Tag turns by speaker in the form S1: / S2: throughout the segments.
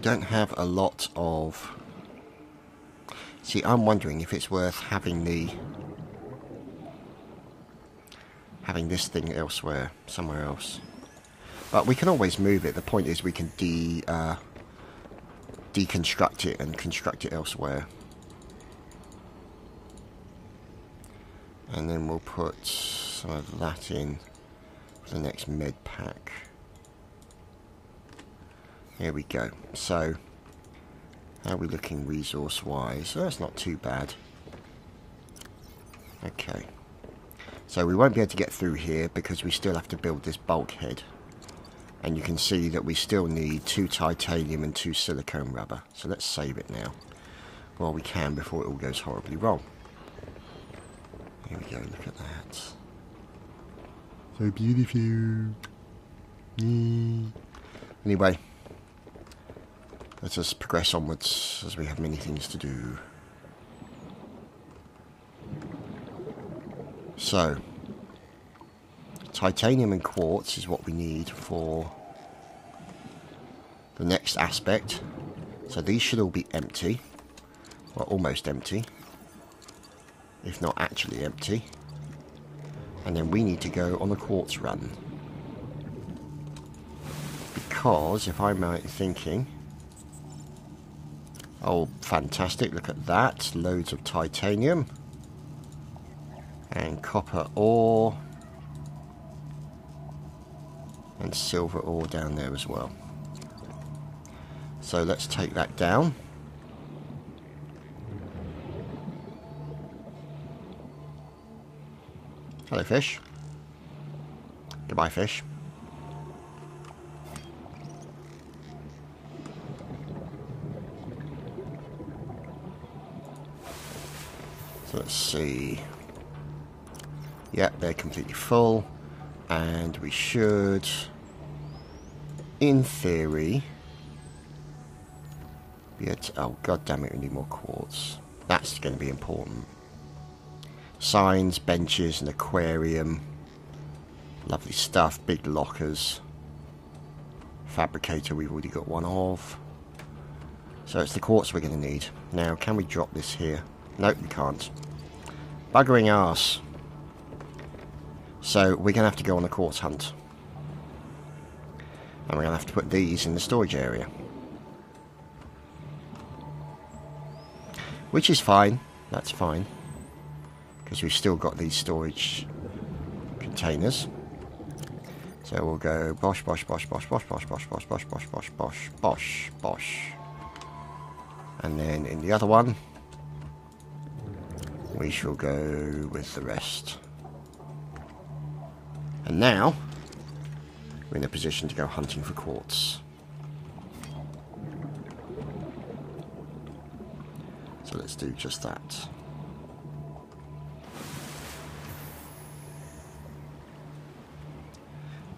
S1: don't have a lot of... See, I'm wondering if it's worth having this thing elsewhere, somewhere else. But we can always move it. The point is we can deconstruct it and construct it elsewhere. And then we'll put some of that in for the next med pack. Here we go. So, how are we looking resource-wise? Oh, that's not too bad. Okay. So we won't be able to get through here because we still have to build this bulkhead. And you can see that we still need 2 titanium and 2 silicone rubber. So let's save it now. Well, we can before it all goes horribly wrong. Here we go, look at that. So beautiful. Anyway, let us progress onwards as we have many things to do. So, titanium and quartz is what we need for the next aspect. So these should all be empty. Well, almost empty. If not actually empty. And then we need to go on a quartz run. Because, if I'm right thinking... Oh, fantastic, look at that. Loads of titanium. And copper ore. And silver ore down there as well. So let's take that down. Hello, fish. Goodbye, fish. So let's see. Yep, they're completely full. And we should, in theory, be able to... Oh, god damn it, we need more quartz. That's going to be important. Signs, benches, an aquarium. Lovely stuff. Big lockers. Fabricator we've already got one of. So it's the quartz we're going to need. Now, can we drop this here? Nope, we can't. Buggering arse. So we're going to have to go on a quartz hunt. And we're going to have to put these in the storage area. Which is fine. That's fine. Because we've still got these storage containers. So we'll go bosh, bosh, bosh, bosh, bosh, bosh, bosh, bosh, bosh, bosh, bosh, bosh, bosh, bosh. And then in the other one, we shall go with the rest. And now, we're in a position to go hunting for quartz. So let's do just that.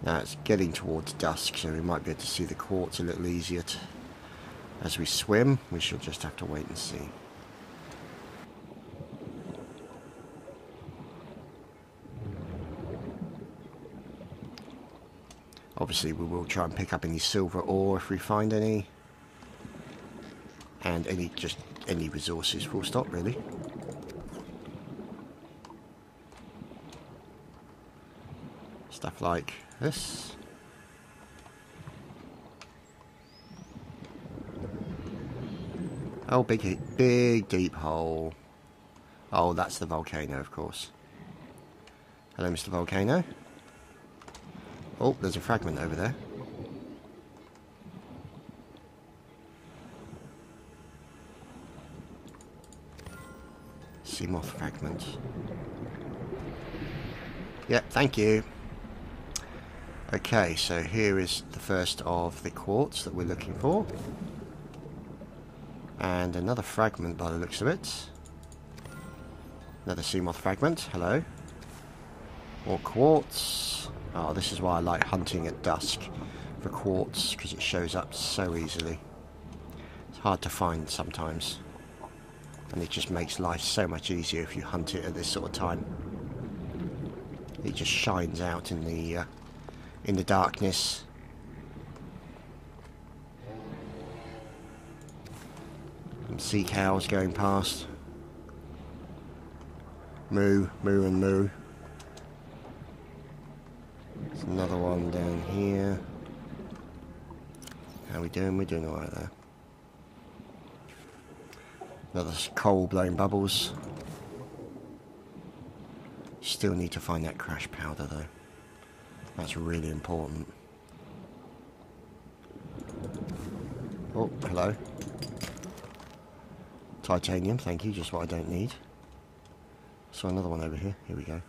S1: Now it's getting towards dusk, so we might be able to see the quartz a little easier as we swim. We shall just have to wait and see. Obviously we will try and pick up any silver ore if we find any. And any resources, full stop really. Stuff like this. Oh, big deep hole. Oh, that's the volcano, of course. Hello, Mr. Volcano. Oh, there's a fragment over there. Sea moth fragment. Yep, thank you. Okay, so here is the first of the quartz that we're looking for. And another fragment by the looks of it. Another sea moth fragment, hello. More quartz. Oh, this is why I like hunting at dusk for quartz, because it shows up so easily. It's hard to find sometimes. And it just makes life so much easier if you hunt it at this sort of time. It just shines out in the darkness. sea cows going past. Moo, moo and moo. There's another one down here. How we doing? We're doing alright there. Another coal blowing bubbles. Still need to find that crash powder though. That's really important. Oh, hello. Titanium, thank you, just what I don't need. So another one over here. Here we go.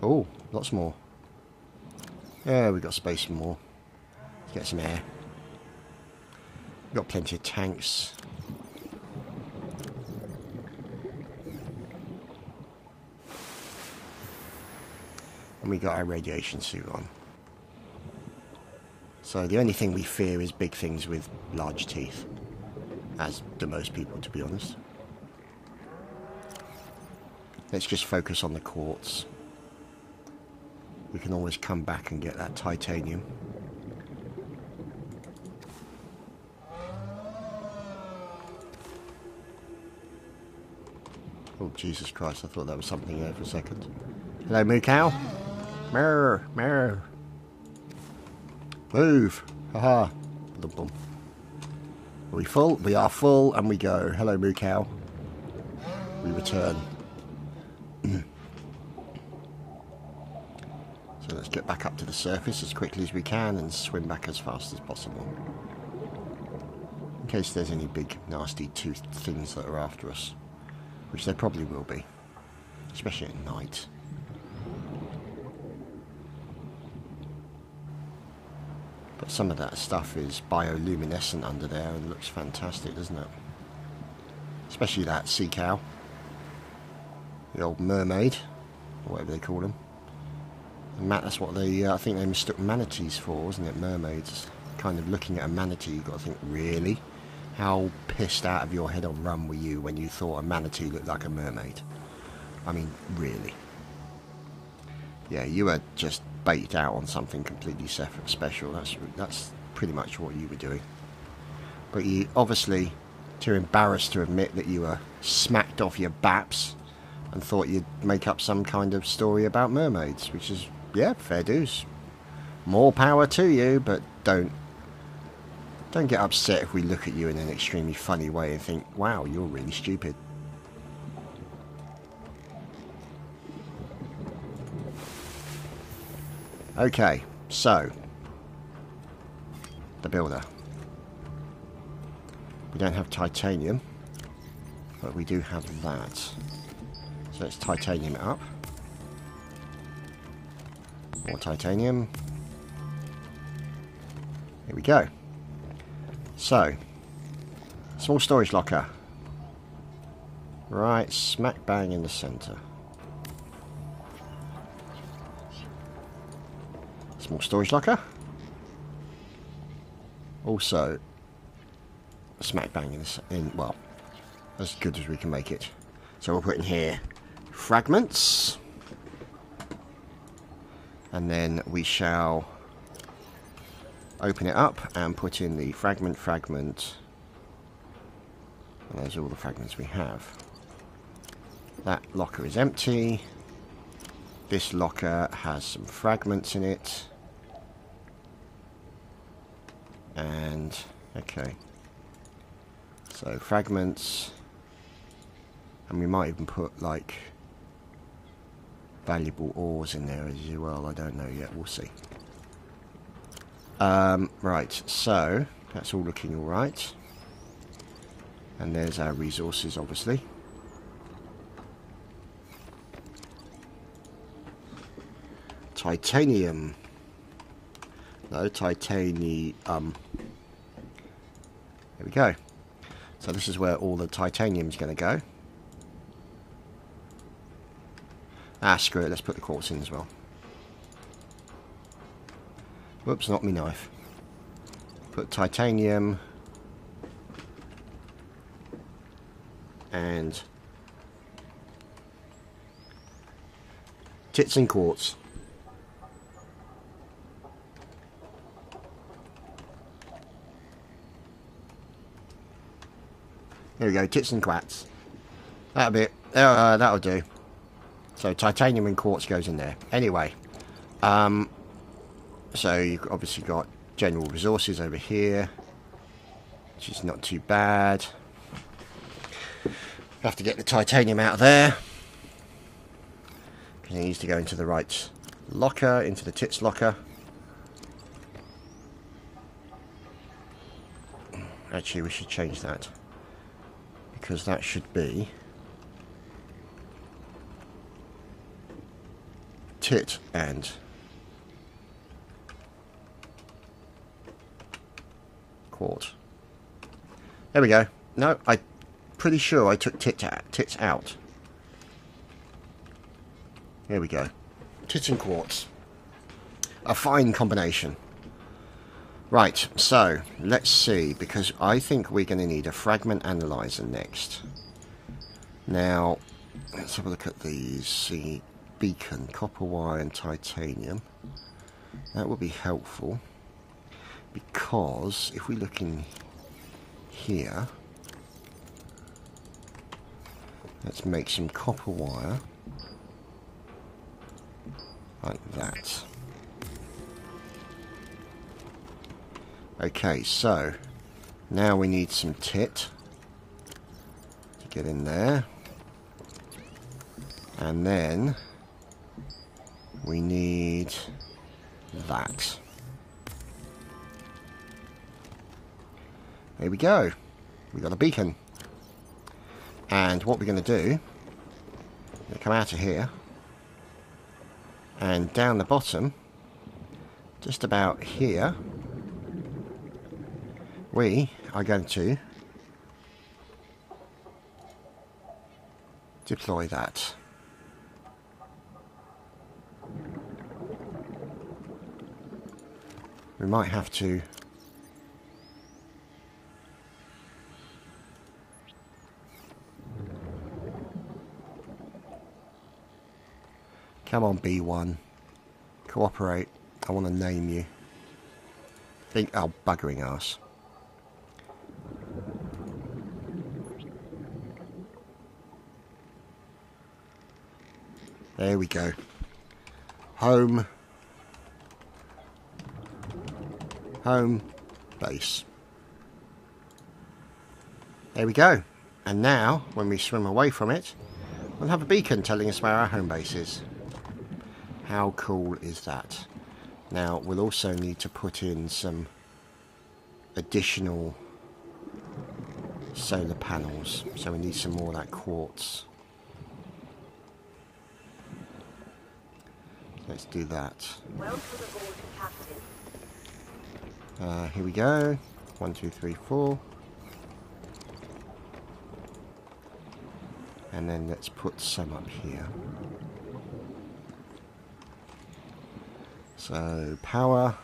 S1: Oh, lots more. Yeah, we've got space for more. Let's get some air. We've got plenty of tanks. And we got our radiation suit on. So the only thing we fear is big things with large teeth. As do most people, to be honest. Let's just focus on the quartz. We can always come back and get that titanium. Oh, Jesus Christ, I thought that was something there for a second. Hello, moo cow. Mirror, mirror. Move. Haha. Are we full? We are full, and we go. Hello, moo cow. We return. So let's get back up to the surface as quickly as we can and swim back as fast as possible. In case there's any big, nasty toothed things that are after us. Which there probably will be. Especially at night. But some of that stuff is bioluminescent under there and looks fantastic, doesn't it? Especially that sea cow. The old mermaid, or whatever they call them. And that's what they, I think they mistook manatees for, wasn't it? Mermaids. Kind of looking at a manatee, you've got to think, really? How pissed out of your head on rum were you when you thought a manatee looked like a mermaid? I mean, really? Yeah, you were just baited out on something completely separate, special. That's pretty much what you were doing. But you obviously too embarrassed to admit that you were smacked off your baps and thought you'd make up some kind of story about mermaids, which is, yeah, fair dues. More power to you, but don't get upset if we look at you in an extremely funny way and think, wow, you're really stupid. Okay, so the builder. We don't have titanium, but we do have that. So let's titanium it up. More titanium. Here we go. So, small storage locker. Right, smack bang in the centre. Small storage locker. Also, smack bang in well, as good as we can make it. So we'll put in here fragments. And then we shall open it up and put in the fragment. And there's all the fragments we have. That locker is empty. This locker has some fragments in it. And, okay. So, fragments. And we might even put, like, valuable ores in there as well. I don't know yet. We'll see. Right, so, that's all looking alright. And there's our resources, obviously. Titanium. No, titanium. There we go. So this is where all the titanium is going to go. Ah, screw it. Let's put the quartz in as well. Whoops, not me knife. Put titanium. And tits and quartz. Here we go, tits and quartz. That'll be it. That'll do. So titanium and quartz goes in there. Anyway, so you've obviously got general resources over here, which is not too bad. Have to get the titanium out of there, because it needs to go into the right locker, into the tits locker. Actually, we should change that, because that should be tit and quartz. There we go. No, I'm pretty sure I took tits out. Here we go. Tits and quartz. A fine combination. Right, so let's see, because I think we're going to need a fragment analyzer next. Now, let's have a look at these. See, beacon, copper wire and titanium. That would be helpful, because if we look in here, let's make some copper wire like that. Okay, so now we need some tit to get in there, and then we need that. There we go. We got a beacon. And what we're going to do, we're going to come out of here, and down the bottom, just about here, we are going to deploy that. We might have to come on, B1, cooperate. I want to name you. Think, oh, buggering ass. There we go. Home base. There we go. And now, when we swim away from it, we'll have a beacon telling us where our home base is. How cool is that? Now, we'll also need to put in some additional solar panels. So we need some more of that quartz. Let's do that. Welcome aboard, Captain. Here we go. 1, 2, 3, 4. And then let's put some up here. So, power.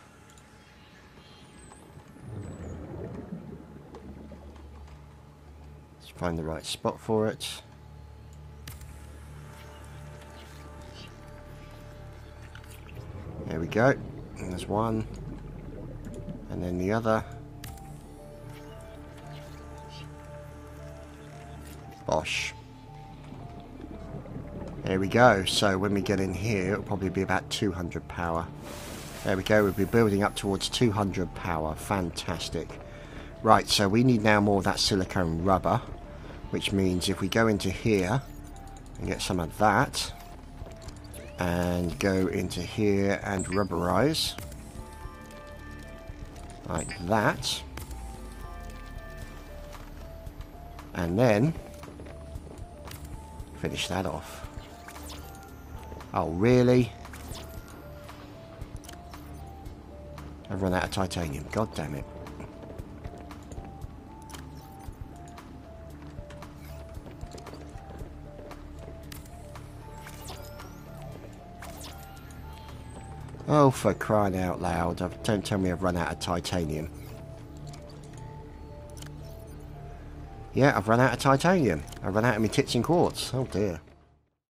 S1: Let's find the right spot for it. There we go. And there's one. And then the other. Bosh. There we go. So when we get in here, it'll probably be about 200 power. There we go. We'll be building up towards 200 power. Fantastic. Right, so we need now more of that silicone rubber, which means if we go into here and get some of that, and go into here and rubberize like that, and then finish that off. Oh really? I've run out of titanium, god damn it. Oh, for crying out loud. Don't tell me I've run out of titanium. Yeah, I've run out of titanium. I've run out of my tits and quartz. Oh dear.